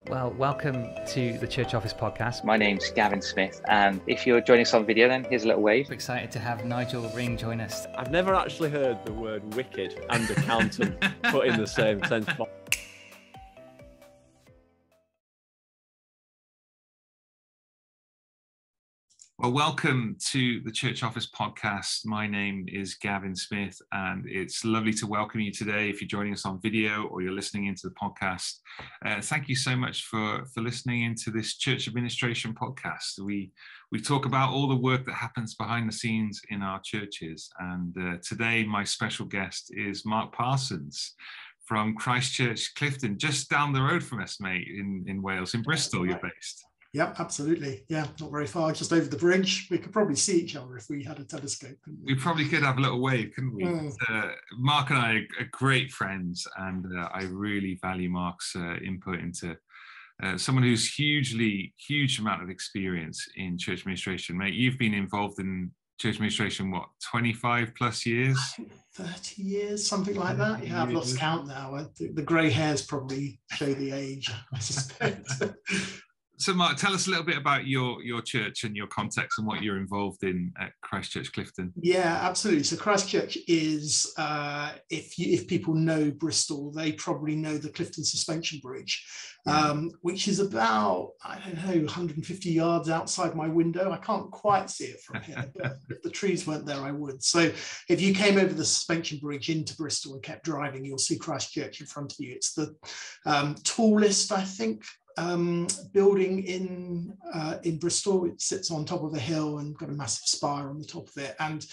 Well, welcome to the Church Office podcast. My name's Gavin Smith, and if you're joining us on video, then here's a little wave. We're excited to have Nigel Ring join us. I've never actually heard the word wicked and accountant put in the same sentence. Well, welcome to the Church Office podcast. My name is Gavin Smith, and it's lovely to welcome you today. If you're joining us on video or you're listening into the podcast, thank you so much for listening into this church administration podcast. We talk about all the work that happens behind the scenes in our churches. And today, my special guest is Mark Parsons from Christchurch, Clifton, just down the road from us, mate, in Wales, in Bristol. You're based. Yep, absolutely. Yeah, not very far, just over the bridge. We could probably see each other if we had a telescope. We probably could have a little wave, couldn't we? Mark and I are great friends, and I really value Mark's input into someone who's huge amount of experience in church administration. Mate, you've been involved in church administration, what, 25 plus years? 30 years, something like that. Yeah, I've lost count now. The grey hairs probably show the age, I suspect. So, Mark, tell us a little bit about your church and your context and what you're involved in at Christchurch Clifton. Yeah, absolutely. So Christchurch is, if people know Bristol, they probably know the Clifton Suspension Bridge, which is about, 150 yards outside my window. I can't quite see it from here, but if the trees weren't there, I would. So if you came over the Suspension Bridge into Bristol and kept driving, you'll see Christchurch in front of you. It's the tallest, I think, building in Bristol. It sits on top of a hill and got a massive spire on the top of it. And,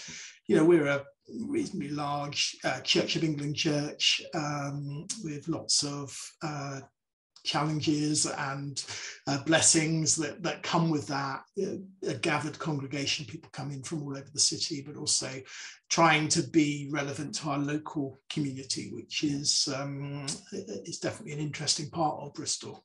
we're a reasonably large Church of England church with lots of challenges and blessings that come with that. A gathered congregation, people come in from all over the city, but also trying to be relevant to our local community, which is definitely an interesting part of Bristol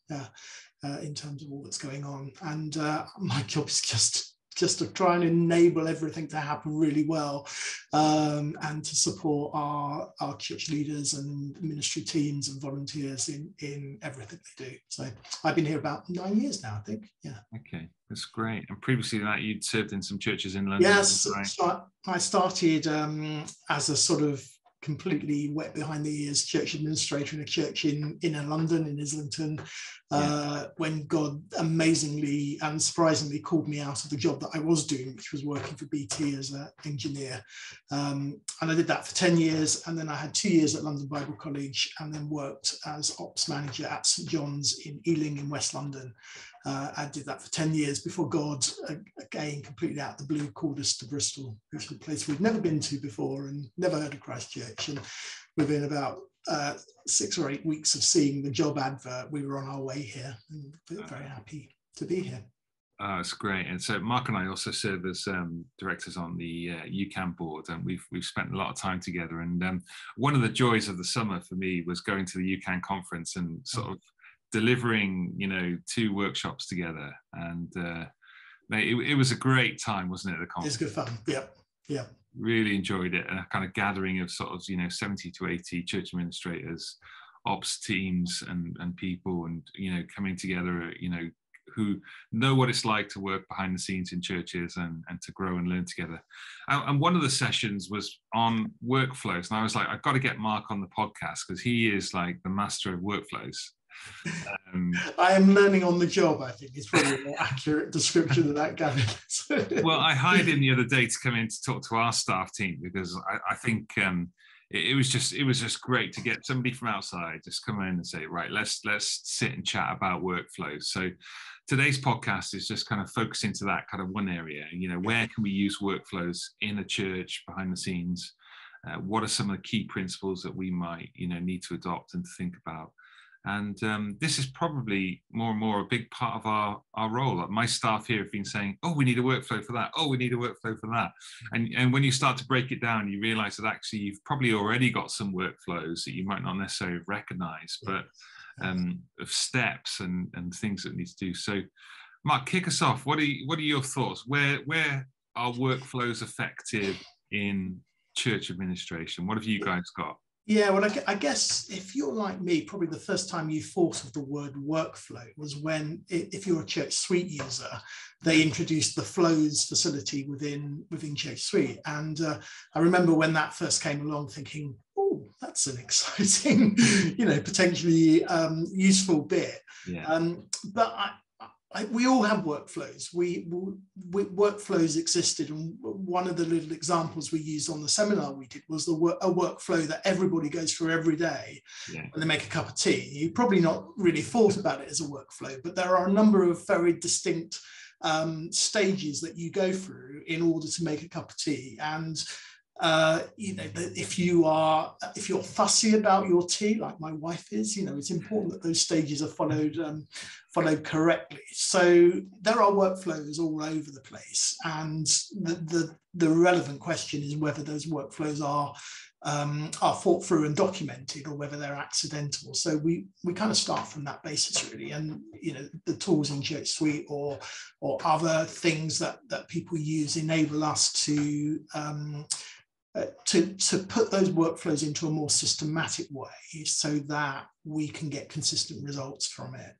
in terms of all that's going on. And my job is just to try and enable everything to happen really well, and to support our church leaders and ministry teams and volunteers in everything they do. So I've been here about 9 years now, I think. Yeah. Okay, that's great. And previously to that, you'd served in some churches in London. Yes, right? so I started as a sort of completely wet behind the ears church administrator in a church in inner London, in Islington, when God amazingly and surprisingly called me out of the job that I was doing, which was working for BT as an engineer. And I did that for 10 years. And then I had 2 years at London Bible College, and then worked as ops manager at St John's in Ealing in West London. I did that for 10 years before God, again, completely out of the blue, called us to Bristol, which is a place we'd never been to before and never heard of Christchurch. And within about 6 or 8 weeks of seeing the job advert, we were on our way here, and very happy to be here. Oh, it's great. And so Mark and I also serve as directors on the UCAM board, and we've spent a lot of time together. And one of the joys of the summer for me was going to the UCAM conference and sort of delivering 2 workshops together, and it was a great time, wasn't it? The conference. It's good fun. Yeah. Really enjoyed it. A kind of gathering of sort of 70 to 80 church administrators, ops teams, and people, and coming together, who know what it's like to work behind the scenes in churches and to grow and learn together. And one of the sessions was on workflows, and I was like, I've got to get Mark on the podcast because he is like the master of workflows. I am learning on the job, I think, is probably a more accurate description of that, Gavin. Well, I hired him the other day to come in to talk to our staff team, because I think it was just great to get somebody from outside just come in and say, right, let's sit and chat about workflows. So today's podcast is just kind of focusing to that kind of one area. Where can we use workflows in a church behind the scenes? What are some of the key principles that we might need to adopt and to think about? And this is probably more and more a big part of our role. Like, my staff here have been saying, oh, we need a workflow for that. Oh, we need a workflow for that. And when you start to break it down, you realize that actually you've probably already got some workflows that you might not necessarily recognize, but of steps and things that need to do. So, Mark, kick us off. What are your thoughts? Where are workflows effective in church administration? What have you guys got? Yeah, well, I guess if you're like me, probably the first time you thought of the word workflow was when, if you're a Church Suite user, they introduced the flows facility within Church Suite. And I remember when that first came along thinking, oh, that's an exciting, potentially useful bit. Yeah. But we all have workflows. We workflows existed, and one of the little examples we used on the seminar we did was a workflow that everybody goes through every day when they make a cup of tea. You probably not really thought about it as a workflow, but there are a number of very distinct stages that you go through in order to make a cup of tea. And if you're fussy about your tea, like my wife is, it's important that those stages are followed correctly. So there are workflows all over the place, and the relevant question is whether those workflows are thought through and documented, or whether they're accidental. So we kind of start from that basis, really. And the tools in Church Suite or other things that people use enable us to put those workflows into a more systematic way, so that we can get consistent results from it.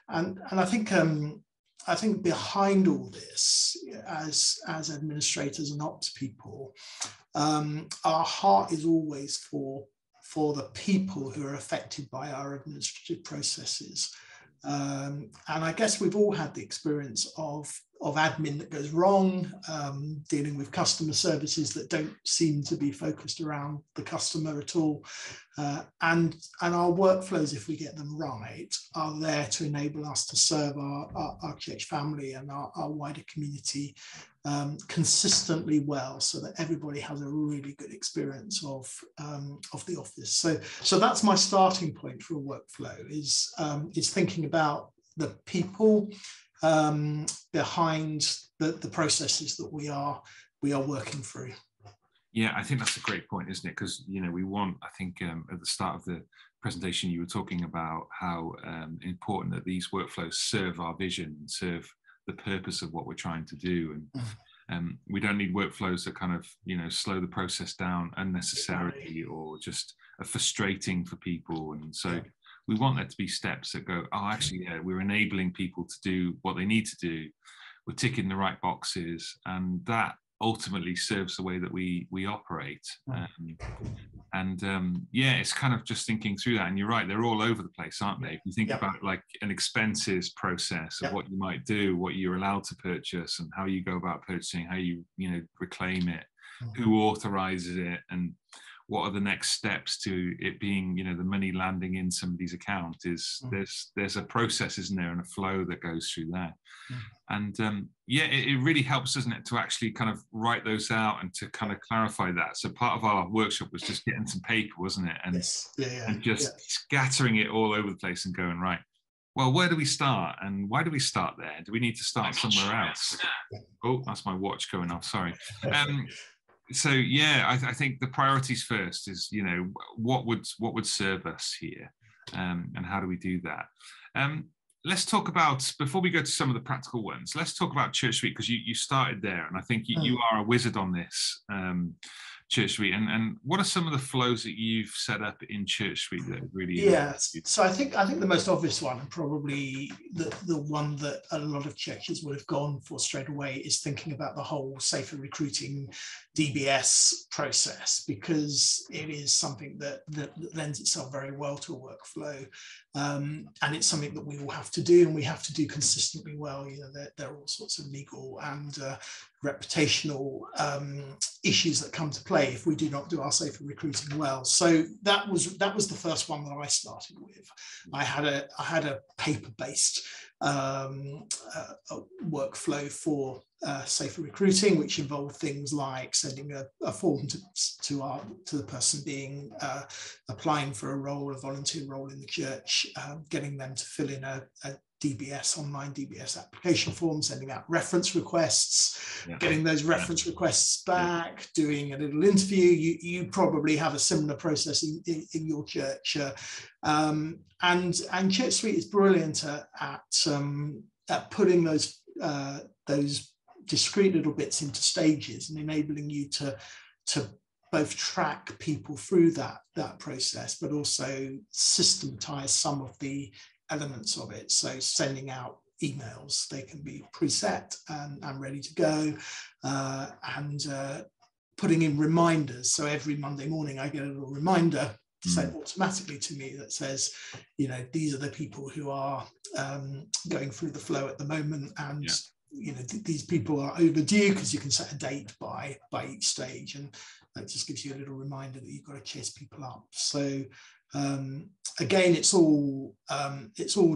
And I think behind all this, as administrators and ops people, our heart is always for the people who are affected by our administrative processes. And I guess we've all had the experience of admin that goes wrong, dealing with customer services that don't seem to be focused around the customer at all. And our workflows, if we get them right, are there to enable us to serve our church family and our wider community consistently well, so that everybody has a really good experience of the office. So that's my starting point for a workflow, is thinking about the people behind the processes that we are working through. Yeah, I think that's a great point, isn't it? Because we want, I think at the start of the presentation you were talking about how important that these workflows serve our vision, serve the purpose of what we're trying to do, and we don't need workflows that kind of slow the process down unnecessarily, or just are frustrating for people. And so we want there to be steps that go, oh, actually, yeah, we're enabling people to do what they need to do. We're ticking the right boxes, and that ultimately serves the way that we operate. It's kind of just thinking through that. And you're right, they're all over the place, aren't they? If you think about like an expenses process of what you might do, what you're allowed to purchase, and how you go about purchasing, how you reclaim it, who authorizes it, and what are the next steps to it being, the money landing in somebody's account, is there's a process, isn't there, and a flow that goes through there. And it really helps, doesn't it, to actually kind of write those out and to kind of clarify that. So part of our workshop was just getting some paper, wasn't it? And, and just scattering it all over the place and going, right, well, where do we start? And why do we start there? Do we need to start somewhere else? Oh, that's my watch going off, sorry. So I think the priorities first is what would serve us here, and how do we do that? Let's talk about, before we go to some of the practical ones, let's talk about Church Suite, because you started there, and I think you are a wizard on this, Church Suite. And what are some of the flows that you've set up in Church Suite that really? So I think the most obvious one, and probably the one that a lot of churches would have gone for straight away, is thinking about the whole safer recruiting DBS process, because it is something that lends itself very well to a workflow, and it's something that we all have to do, and we have to do consistently well. There are all sorts of legal and reputational issues that come to play if we do not do our safer recruiting well. So that was the first one that I started with. I had a paper-based workflow for safer recruiting, which involved things like sending a form to the person being applying for a role, a volunteer role in the church, getting them to fill in a online DBS application form, sending out reference requests, getting those reference requests back, doing a little interview. You probably have a similar process in your church, and Church Suite is brilliant at putting those discrete little bits into stages and enabling you to both track people through that process, but also systematize some of the elements of it. So sending out emails, they can be preset and ready to go, and putting in reminders. So every Monday morning I get a little reminder sent automatically to me that says, you know, these are the people who are going through the flow at the moment, and you know, these people are overdue, because you can set a date by each stage, and that just gives you a little reminder that you've got to chase people up. So again, it's all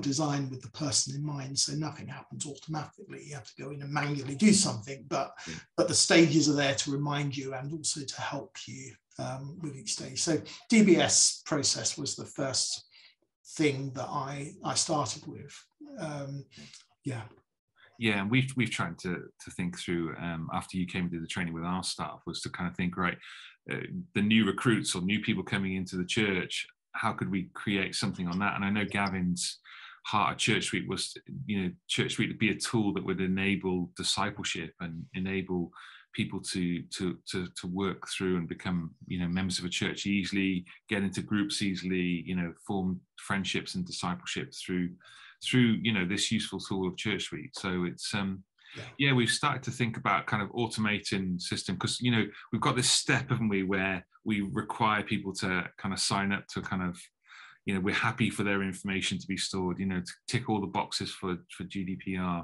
designed with the person in mind, so nothing happens automatically. You have to go in and manually do something, but the stages are there to remind you and also to help you with each stage. So DBS process was the first thing that I started with. Yeah, and we've tried to think through, after you came and did the training with our staff, was to kind of think, right, the new recruits or new people coming into the church, how could we create something on that? And I know Gavin's heart of Church Week was, you know, Church Week to be a tool that would enable discipleship and enable people to work through and become, you know, members of a church easily, get into groups easily, you know, form friendships and discipleship through you know, this useful tool of Church Week. So it's we've started to think about kind of automating system, because, you know, we've got this step, haven't we, where we require people to kind of sign up to kind of, you know, we're happy for their information to be stored, you know, to tick all the boxes for GDPR.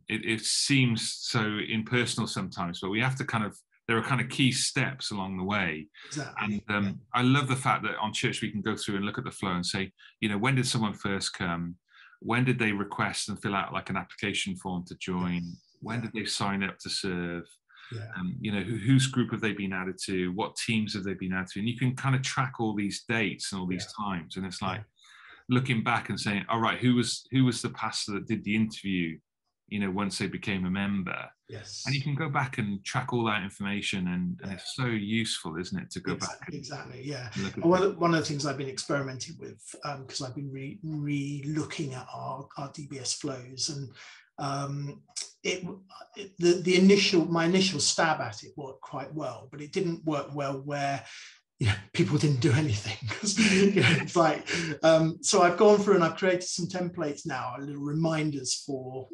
It seems so impersonal sometimes, but we have to kind of, there are kind of key steps along the way. Exactly. And I love the fact that on Church we can go through and look at the flow and say, you know, when did someone first come? When did they request and fill out like an application form to join? When did they sign up to serve? You know, whose group have they been added to? What teams have they been added to? And you can kind of track all these dates and all these times. And it's like looking back and saying, all right, who was the pastor that did the interview, you know, once they became a member? And you can go back and track all that information, and it's so useful, isn't it, to go back and one of the things I've been experimenting with, because I've been re-looking at our DBS flows, and my initial stab at it worked quite well, but it didn't work well where, you know, people didn't do anything, because, you know, it's like, so I've gone through and I've created some templates now, little reminders for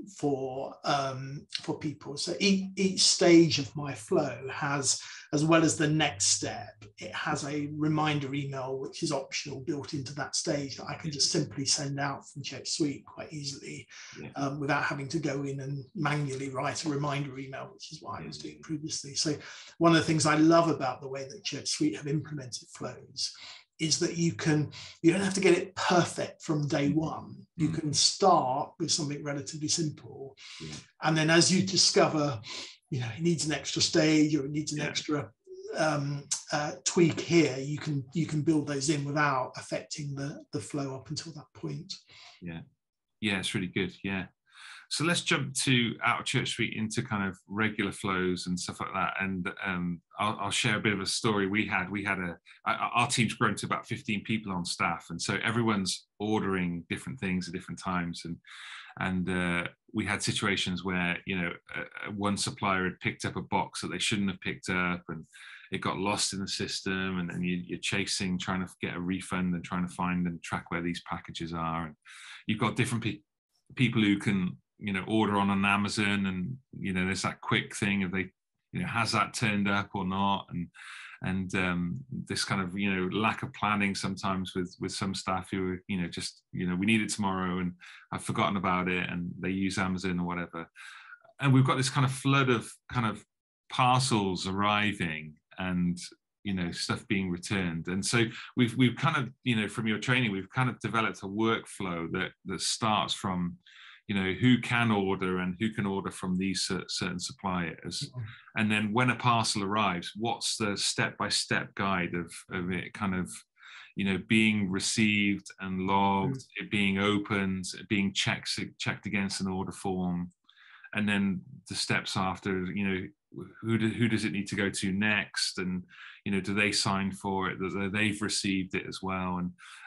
people. So each stage of my flow has, as well as the next step, it has a reminder email, which is optional, built into that stage, that I can just simply send out from Church Suite quite easily, without having to go in and manually write a reminder email, which is what I was doing previously. So one of the things I love about the way that Church Suite have implemented flows is that you don't have to get it perfect from day one. You can start with something relatively simple, and then as you discover, you know, it needs an extra stage or it needs an extra tweak here, you can build those in without affecting the flow up until that point. It's really good. So let's jump out of Church Suite into kind of regular flows and stuff like that. And I'll share a bit of a story. We had our team's grown to about 15 people on staff, and so everyone's ordering different things at different times. And we had situations where, you know, one supplier had picked up a box that they shouldn't have picked up, and it got lost in the system, and then you're chasing, trying to get a refund and trying to find and track where these packages are. And you've got different people who can, you know, order on an Amazon, and, you know, there's that quick thing of they, you know, has that turned up or not, and this kind of, you know, lack of planning sometimes with some staff who are, you know, just, you know, we need it tomorrow and I've forgotten about it, and they use Amazon or whatever. And we've got this kind of flood of kind of parcels arriving and, you know, stuff being returned. And so we've kind of, you know, from your training, we've kind of developed a workflow that starts from, you know, who can order and who can order from these certain suppliers. And then when a parcel arrives, what's the step-by-step guide of it kind of, you know, being received and logged, it being opened, it being checked against an order form. And then the steps after, you know, who does it need to go to next? And, you know, do they sign for it, that they've received it as well?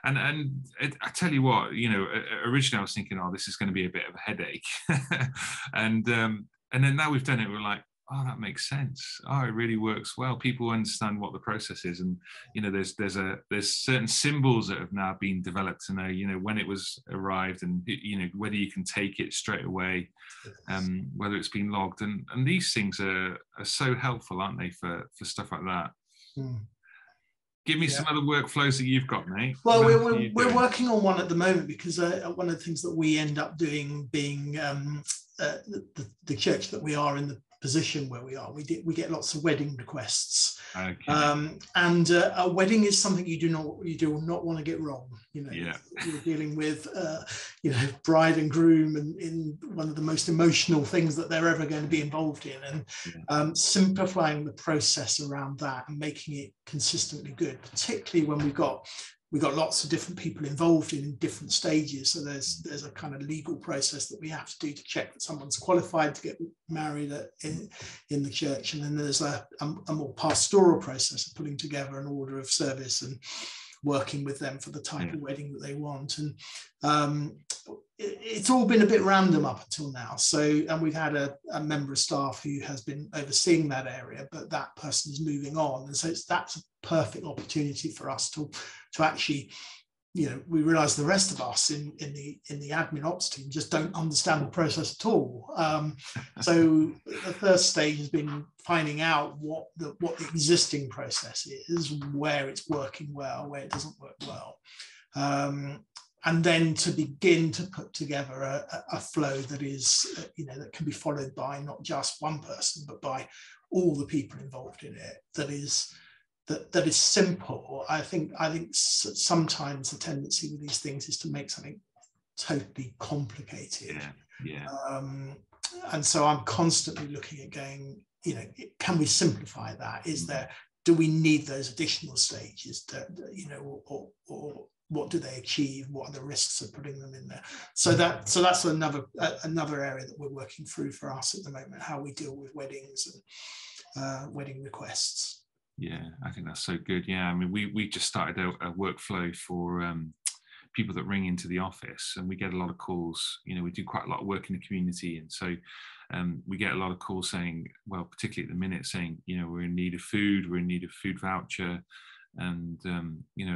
And I tell you what, you know, originally I was thinking, oh, this is going to be a bit of a headache. And then now we've done it, we're like, oh, that makes sense. Oh, it really works well. People understand what the process is, and there's certain symbols that have now been developed to know, when it was arrived, and whether you can take it straight away, whether it's been logged, and these things are so helpful, aren't they, for stuff like that. Give me some other workflows that you've got, mate. Well, we're working on one at the moment, because one of the things that we end up doing, being the church that we are in, the position where we are, we get lots of wedding requests. Okay. And a wedding is something you do not want to get wrong. You're dealing with bride and groom, and in one of the most emotional things that they're ever going to be involved in, and simplifying the process around that and making it consistently good, particularly when we've got lots of different people involved in different stages. So there's a kind of legal process that we have to do to check that someone's qualified to get married in the church. And then there's a more pastoral process of putting together an order of service and working with them for the type of wedding that they want. And it's all been a bit random up until now. And we've had a member of staff who has been overseeing that area, but that person is moving on. And so that's a perfect opportunity for us to actually, we realize the rest of us in the admin ops team just don't understand the process at all. So the first stage has been finding out what the existing process is, where it's working well, where it doesn't work well. And then to begin to put together a flow that is, that can be followed by not just one person, but by all the people involved in it. That is simple. I think sometimes the tendency with these things is to make something totally complicated. And so I'm constantly looking at going, can we simplify that? Do we need those additional stages? Or what do they achieve? What are the risks of putting them in there? So that's another area that we're working through for us at the moment, how we deal with weddings and wedding requests. Yeah, I think that's so good. Yeah, I mean, we just started a workflow for people that ring into the office, and we get a lot of calls. We do quite a lot of work in the community, and so we get a lot of calls saying, well, particularly at the minute, saying, we're in need of food, we're in need of food voucher. And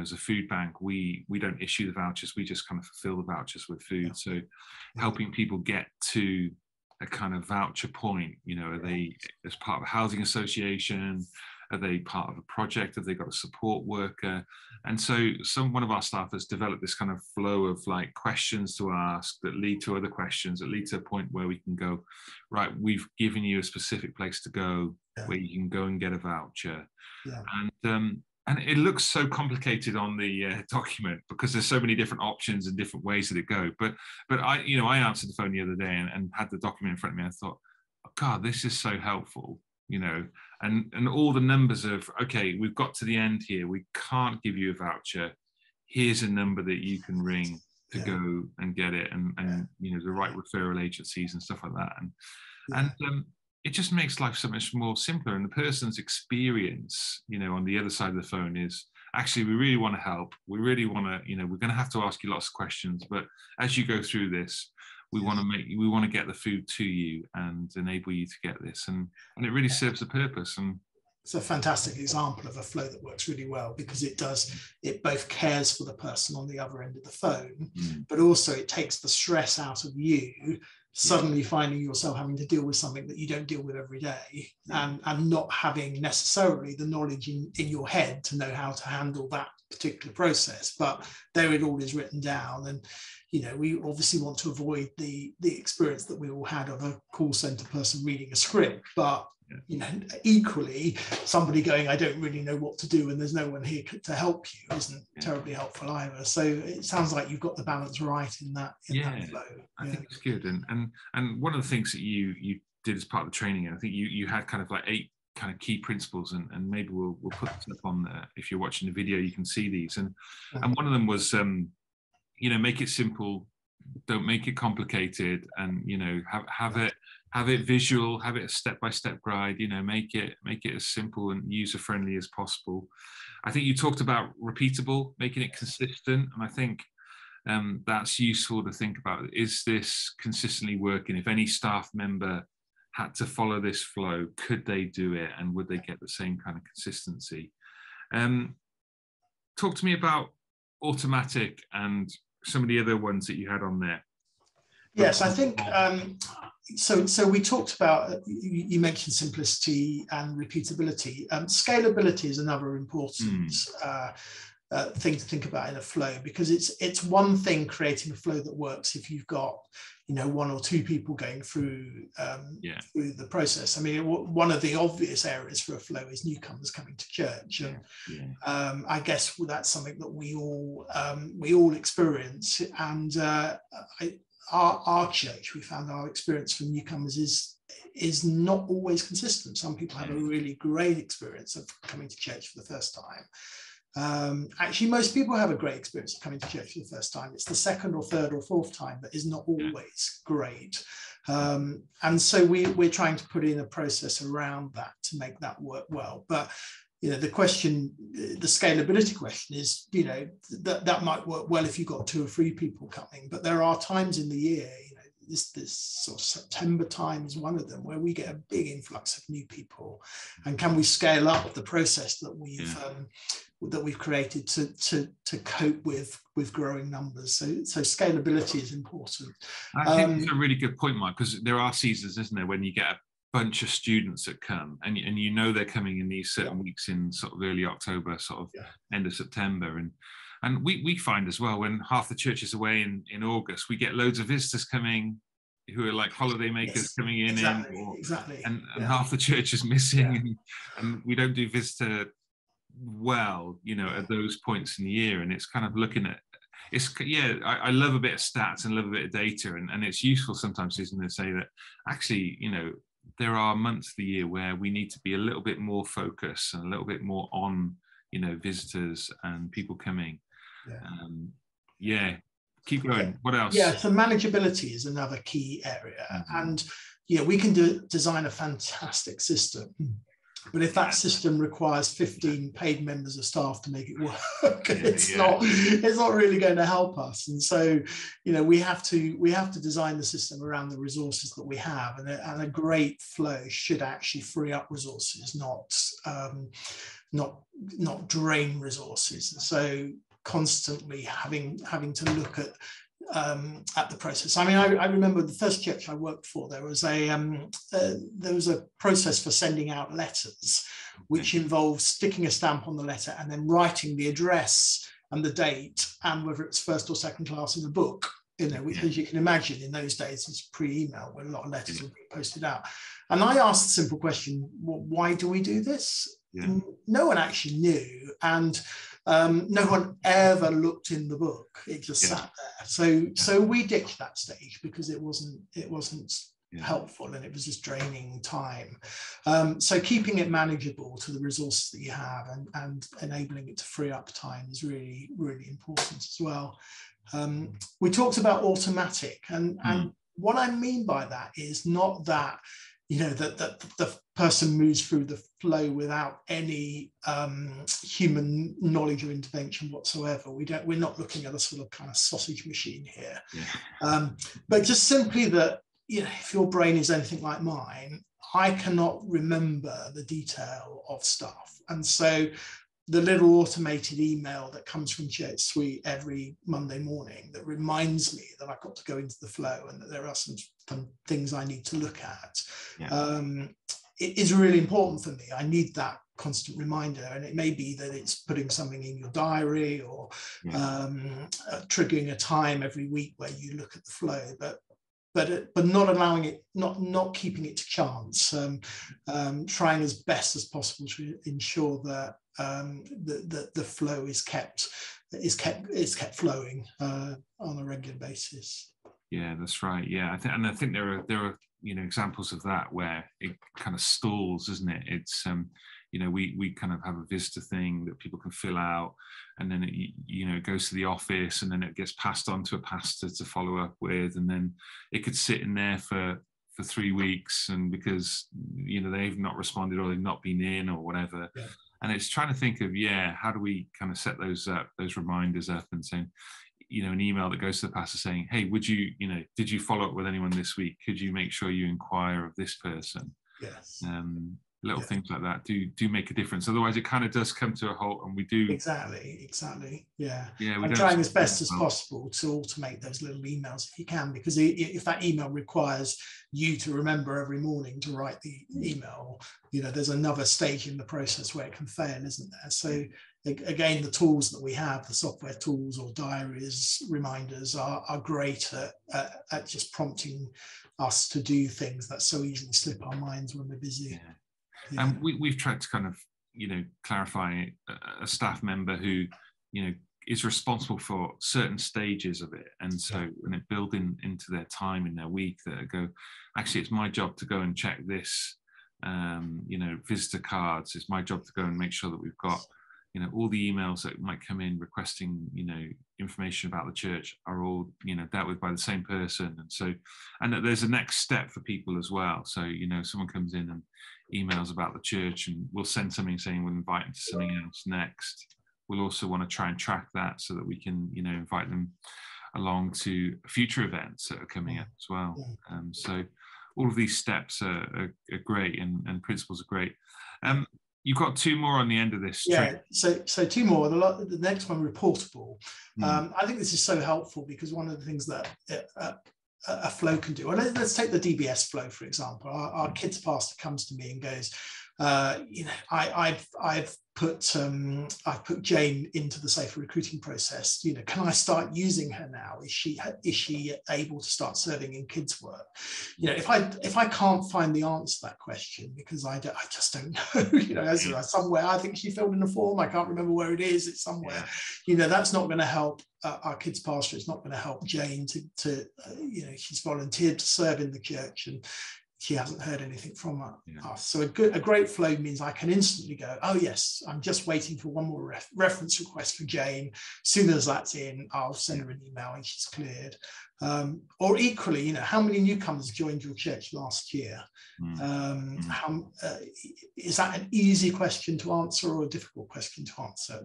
as a food bank, we don't issue the vouchers, we just kind of fulfill the vouchers with food. So helping people get to a kind of voucher point, are they as part of a housing association, are they part of a project, have they got a support worker? And so one of our staff has developed this kind of flow of like questions to ask that lead to other questions, that lead to a point where we can go, right, we've given you a specific place to go where you can go and get a voucher. And it looks so complicated on the document because there's so many different options and different ways that it go. But I answered the phone the other day and had the document in front of me. I thought, oh God, this is so helpful, and all the numbers of, okay, we've got to the end here. We can't give you a voucher. Here's a number that you can ring to go and get it, and the right referral agencies and stuff like that. And it just makes life so much more simpler. And the person's experience, on the other side of the phone is, actually, we really want to help. We really want to, we're going to have to ask you lots of questions. But as you go through this, we want to get the food to you and enable you to get this. And it really serves a purpose. And it's a fantastic example of a flow that works really well, because it both cares for the person on the other end of the phone, but also it takes the stress out of you suddenly finding yourself having to deal with something that you don't deal with every day, and not having necessarily the knowledge in your head to know how to handle that particular process. But there it all is written down. And we obviously want to avoid the experience that we all had of a call center person reading a script, but equally somebody going, I don't really know what to do and there's no one here to help you, isn't terribly helpful either. So it sounds like you've got the balance right in that flow. I think it's good. And one of the things that you did as part of the training, and I think you had kind of like 8 kind of key principles, and maybe we'll put this up on there. If you're watching the video, you can see these. And one of them was make it simple, don't make it complicated, and have it visual, have it a step-by-step guide, make it as simple and user-friendly as possible. I think you talked about repeatable, making it consistent, and I think that's useful to think about. Is this consistently working? If any staff member had to follow this flow, could they do it, and would they get the same kind of consistency? Talk to me about automatic and some of the other ones that you had on there. Yes, I think so we talked about, you mentioned simplicity and repeatability. Scalability is another important thing to think about in a flow, because it's one thing creating a flow that works if you've got, you know, one or two people going through through the process. I mean, one of the obvious areas for a flow is newcomers coming to church, and I guess that's something that we all experience. And our church, we found our experience from newcomers is not always consistent. Some people have a really great experience of coming to church for the first time. Actually, most people have a great experience of coming to church for the first time. It's the second or third or fourth time that is not always great. And so we're trying to put in a process around that to make that work well. But you know, the scalability question is, you know, that might work well if you've got 2 or 3 people coming, but there are times in the year, you know, this sort of September time is one of them, where we get a big influx of new people. And can we scale up the process that we've created to cope with growing numbers? So scalability is important. I think it's a really good point, Mark, because there are seasons, isn't there, when you get a bunch of students that come, and you know they're coming in these certain weeks in sort of early October, sort of end of September, and we find as well, when half the church is away in August, we get loads of visitors coming who are like holiday makers coming in, and half the church is missing, and we don't do visitor well, you know, at those points in the year. And it's kind of looking at, I love a bit of stats and love a bit of data, and it's useful sometimes, isn't it, to say that actually, you know, there are months of the year where we need to be a little bit more focused and a little bit more on, you know, visitors and people coming. Keep going. What else? So manageability is another key area. And we can design a fantastic system, but if that system requires 15 paid members of staff to make it work, it's not really going to help us. And so, you know, we have to design the system around the resources that we have, and a great flow should actually free up resources, not drain resources. And so constantly having to look at the process. I mean, I remember the first church I worked for, there was a process for sending out letters, which involved sticking a stamp on the letter and then writing the address and the date and whether it's first or second class in the book. You know, as you can imagine, in those days, it's pre-email when a lot of letters were being posted out. And I asked the simple question, well, why do we do this? No one actually knew, and no one ever looked in the book. It just sat there. So we ditched that stage because it wasn't helpful, and it was just draining time. So keeping it manageable to the resources that you have and enabling it to free up time is really, really important as well. We talked about automatic, and what I mean by that is not that, you know, that the person moves through the flow without any human knowledge or intervention whatsoever. We're not looking at a sort of kind of sausage machine here, but just simply that, you know, if your brain is anything like mine, I cannot remember the detail of stuff, and so the little automated email that comes from Church Suite every Monday morning that reminds me that I've got to go into the flow and that there are some things I need to look at, it is really important for me. I need that constant reminder, and it may be that it's putting something in your diary or triggering a time every week where you look at the flow, but not allowing it, not keeping it to chance, trying as best as possible to ensure that the flow is kept flowing on a regular basis. Yeah, that's right. Yeah, I think there are you know, examples of that where it kind of stalls, isn't it? It's you know, we kind of have a visitor thing that people can fill out, and then it goes to the office, and then it gets passed on to a pastor to follow up with, and then it could sit in there for 3 weeks, and because, you know, they've not responded or they've not been in or whatever. And it's trying to think of how do we kind of set those reminders up and saying, an email that goes to the pastor saying, hey, would you, did you follow up with anyone this week? Could you make sure you inquire of this person? Yes. Little things like that do make a difference. Otherwise, it kind of does come to a halt, and we do exactly. Yeah. I'm trying as best as possible to automate those little emails if you can, because if that email requires you to remember every morning to write the email, there's another stage in the process where it can fail, isn't there? So again, the tools that we have, the software tools or diaries, reminders are great at just prompting us to do things that so easily slip our minds when we're busy. And we've tried to kind of, clarify a staff member who, is responsible for certain stages of it. And so when it build into their time in their week, that go, actually, it's my job to go and check this, visitor cards. It's my job to go and make sure that we've got, all the emails that might come in requesting, information about the church are all, dealt with by the same person. And so, and that there's a next step for people as well. So, someone comes in and emails about the church, and we'll send something saying we'll invite them to something else next. We'll also want to try and track that so that we can, invite them along to future events that are coming up as well. So all of these steps are great, and principles are great. You've got two more on the end of this. So two more. The next one, reportable. I think this is so helpful, because one of the things that a flow can do. Well, let's take the DBS flow, for example. Our kids pastor comes to me and goes, I've put Jane into the safer recruiting process. Can I start using her now? Is she able to start serving in kids' work? If I can't find the answer to that question, because I just don't know. Somewhere I think she filled in a form. I can't remember where it is. It's somewhere. That's not going to help our kids' pastor. It's not going to help Jane to she's volunteered to serve in the church, and she hasn't heard anything from us. So a great flow means I can instantly go, oh yes, I'm just waiting for one more reference request for Jane. As soon as that's in, I'll send her an email and she's cleared. Or equally, how many newcomers joined your church last year? Is that an easy question to answer or a difficult question to answer?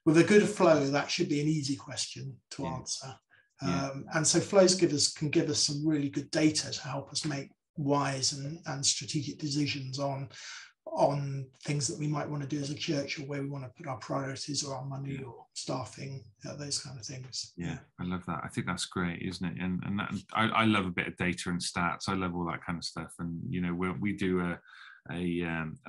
With a good flow, that should be an easy question to answer. And so flows can give us some really good data to help us make wise and strategic decisions on things that we might want to do as a church, or where we want to put our priorities or our money or staffing, those kind of things. I love that. I think that's great, isn't it? And I love a bit of data and stats. I love all that kind of stuff. And we do a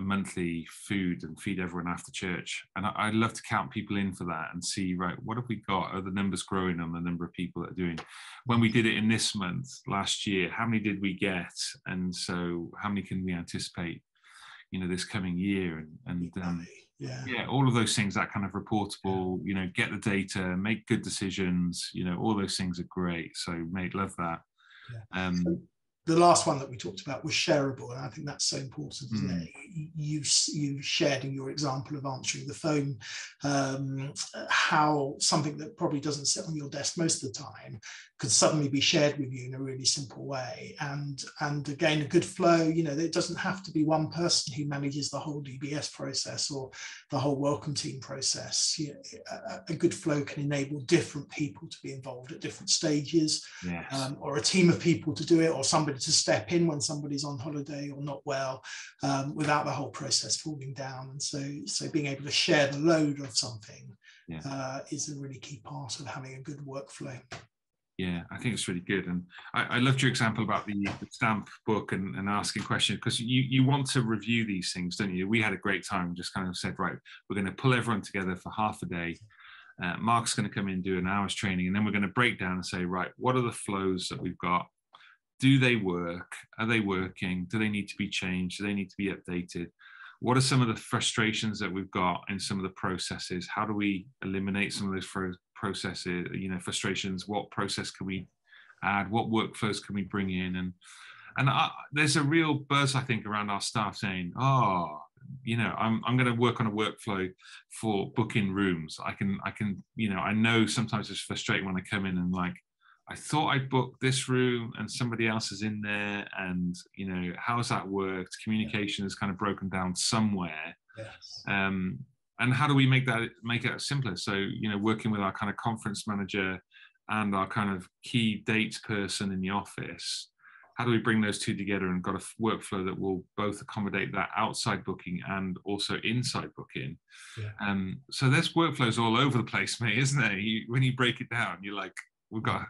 monthly food and feed everyone after church, and I love to count people in for that and see, right, what have we got? Are the numbers growing on the number of people that are doing? When we did it in this month last year, how many did we get? And so how many can we anticipate this coming year? And all of those things, that kind of reportable, get the data, make good decisions, all those things are great. So mate, love that. The last one that we talked about was shareable, and I think that's so important, isn't it? You shared in your example of answering the phone how something that probably doesn't sit on your desk most of the time could suddenly be shared with you in a really simple way. And again, a good flow, it doesn't have to be one person who manages the whole DBS process or the whole welcome team process. A good flow can enable different people to be involved at different stages, or a team of people to do it, or somebody to step in when somebody's on holiday or not well, without the whole process falling down. And so being able to share the load of something is a really key part of having a good workflow. I think it's really good. And I loved your example about the stamp book and asking questions, because you want to review these things, don't you? We had a great time, just kind of said, right, we're going to pull everyone together for half a day. Mark's going to come in and do an hour's training, and then we're going to break down and say, right, what are the flows that we've got? Do they work? Are they working? Do they need to be changed? Do they need to be updated? What are some of the frustrations that we've got in some of the processes? How do we eliminate some of those processes, frustrations? What process can we add? What workflows can we bring in? And there's a real buzz, I think, around our staff saying, I'm going to work on a workflow for booking rooms. I know sometimes it's frustrating when I come in and I thought I booked this room and somebody else is in there, and how's that worked? Communication is kind of broken down somewhere. And how do we make it simpler? So working with our kind of conference manager, and our kind of key dates person in the office, how do we bring those two together and got a workflow that will both accommodate that outside booking and also inside booking? Yeah. So there's workflows all over the place, mate, isn't there? When you break it down, you're like,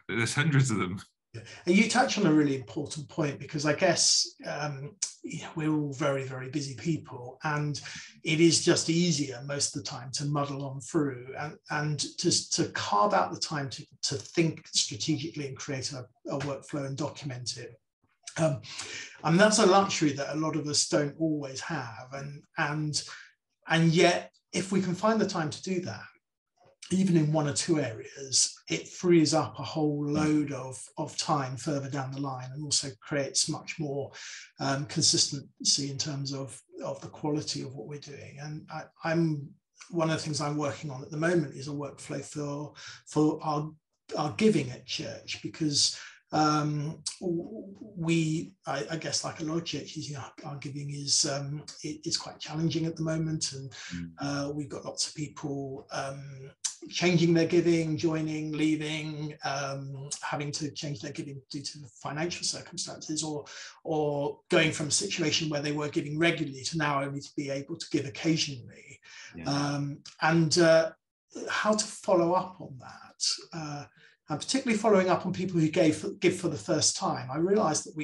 there's hundreds of them. Yeah. And you touch on a really important point, because I guess we're all very, very busy people, and it is just easier most of the time to muddle on through and to carve out the time to think strategically and create a workflow and document it. And that's a luxury that a lot of us don't always have, and yet if we can find the time to do that, even in one or two areas, it frees up a whole load of time further down the line, and also creates much more consistency in terms of the quality of what we're doing. And I'm one of the things I'm working on at the moment is a workflow for our giving at church, because I guess, like a lot of churches, our giving is it's quite challenging at the moment, and we've got lots of people changing their giving, joining, leaving, having to change their giving due to financial circumstances, or going from a situation where they were giving regularly to now only to be able to give occasionally. And how to follow up on that. And particularly following up on people who give for the first time. I realised that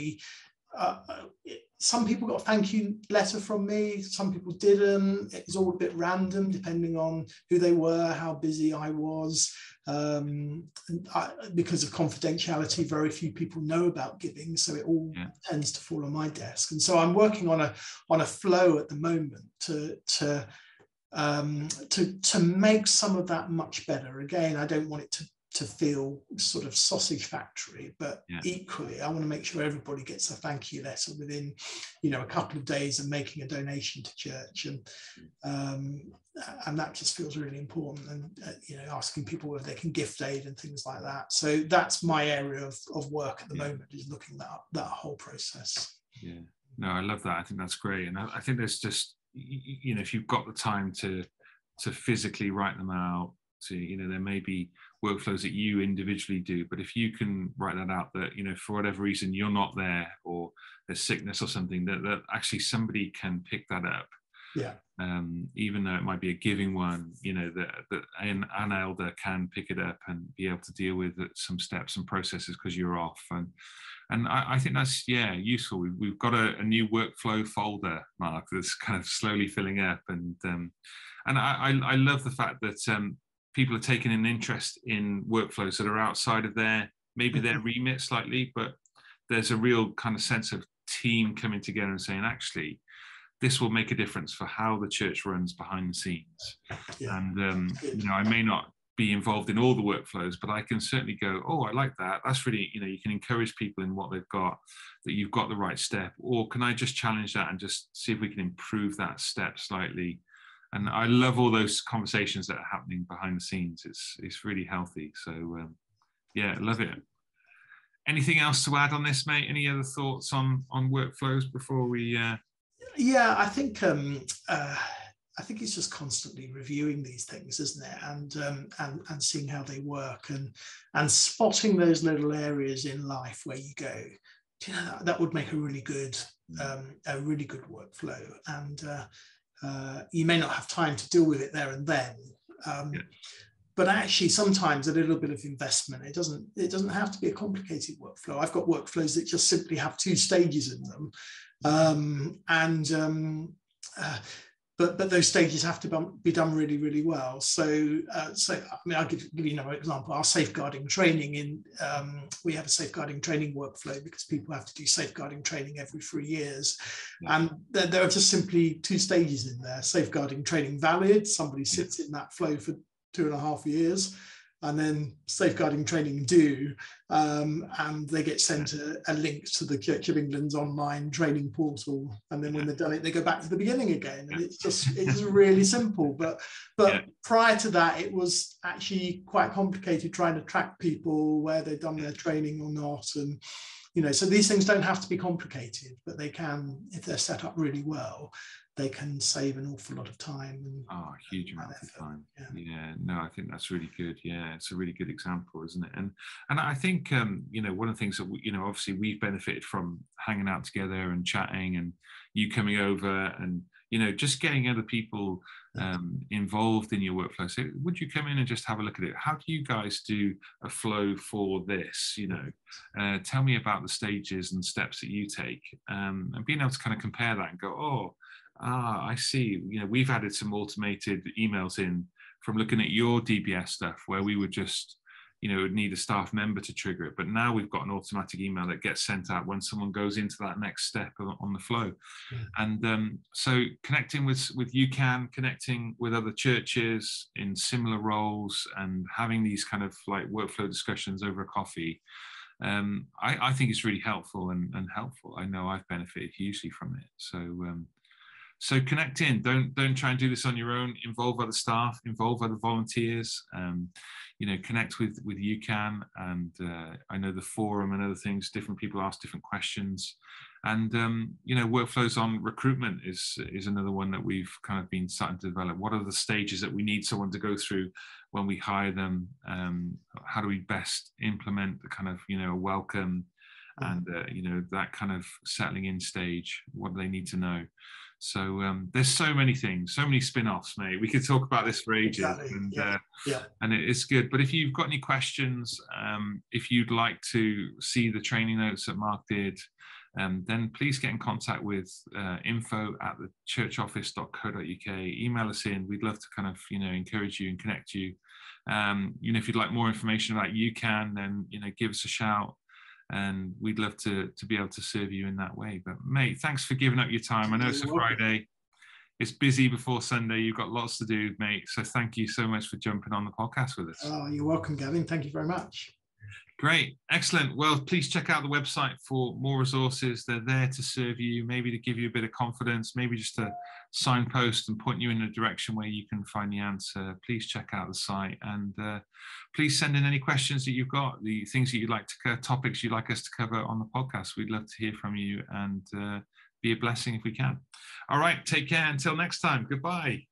some people got a thank you letter from me, some people didn't. It was all a bit random depending on who they were, how busy I was. Because of confidentiality, very few people know about giving, so it all tends to fall on my desk. And so I'm working on a flow at the moment to make some of that much better. Again, I don't want it to feel sort of sausage factory, but equally I want to make sure everybody gets a thank you letter within a couple of days of making a donation to church, and that just feels really important, and asking people whether they can gift aid and things like that. So that's my area of work at the moment, is looking at that whole process. No, I love that. I think that's great. And I think there's just, if you've got the time to physically write them out, there may be workflows that you individually do, but if you can write that out, that for whatever reason you're not there, or there's sickness or something, that actually somebody can pick that up, even though it might be a giving one, that an elder can pick it up and be able to deal with some steps and processes because you're off. And I think that's useful. We've got a new workflow folder, Mark, that's kind of slowly filling up, and I love the fact that people are taking an interest in workflows that are outside of their remit slightly, but there's a real kind of sense of team coming together and saying, actually, this will make a difference for how the church runs behind the scenes. And I may not be involved in all the workflows, but I can certainly go, oh, I like that. That's really, you can encourage people in what they've got, that you've got the right step, or can I just challenge that and just see if we can improve that step slightly? And I love all those conversations that are happening behind the scenes. It's really healthy. So I love it. Anything else to add on this, mate? Any other thoughts on workflows before we? I think it's just constantly reviewing these things, isn't it? And seeing how they work, and spotting those little areas in life where you go, that would make a really good workflow. And you may not have time to deal with it there and then, but actually sometimes a little bit of investment. It doesn't have to be a complicated workflow. I've got workflows that just simply have 2 stages in them, but those stages have to be done really, really well. So I'll give you another example. Our safeguarding training we have a safeguarding training workflow because people have to do safeguarding training every 3 years. And there are just simply 2 stages in there. Safeguarding training valid, somebody sits in that flow for 2.5 years, and then safeguarding training due, and they get sent a link to the Church of England's online training portal, and then when they've done it, they go back to the beginning again, and it's really simple. But prior to that, it was actually quite complicated trying to track people where they'd done their training or not, So these things don't have to be complicated, but they can, if they're set up really well, they can save an awful lot of time. Oh, huge amount of time. Yeah, no, I think that's really good. Yeah, it's a really good example, isn't it? And I think one of the things that obviously we've benefited from hanging out together and chatting, and you coming over and just getting other people involved in your workflow. So would you come in and just have a look at it? How do you guys do a flow for this? Tell me about the stages and steps that you take, and being able to kind of compare that and go, I see. We've added some automated emails in from looking at your DBS stuff, where we would just, would need a staff member to trigger it. But now we've got an automatic email that gets sent out when someone goes into that next step on the flow. And so connecting with UCAN, connecting with other churches in similar roles, and having these kind of like workflow discussions over a coffee, I think it's really helpful and helpful. I know I've benefited hugely from it. So connect in. Don't try and do this on your own. Involve other staff. Involve other volunteers. Connect with UCAN, and I know the forum and other things. Different people ask different questions, and workflows on recruitment is another one that we've kind of been starting to develop. What are the stages that we need someone to go through when we hire them? How do we best implement the kind of a welcome and that kind of settling in stage? What do they need to know? So there's so many things, so many spin-offs, mate. We could talk about this for ages. Exactly. And it's good. But if you've got any questions, if you'd like to see the training notes that Mark did, then please get in contact with info@thechurchoffice.co.uk. Email us in. We'd love to kind of encourage you and connect you. If you'd like more information about UCAN, then give us a shout. And we'd love to be able to serve you in that way. But mate, thanks for giving up your time. I know it's a Friday. It's busy before Sunday. You've got lots to do, mate. So thank you so much for jumping on the podcast with us. Oh, you're welcome, Gavin. Thank you very much. Great. Excellent. Well, please check out the website for more resources. They're there to serve you, maybe to give you a bit of confidence, maybe just to signpost and point you in a direction where you can find the answer. Please check out the site, and please send in any questions that you've got, the things that you'd like to topics you'd like us to cover on the podcast. We'd love to hear from you and be a blessing if we can. All right. Take care. Until next time. Goodbye.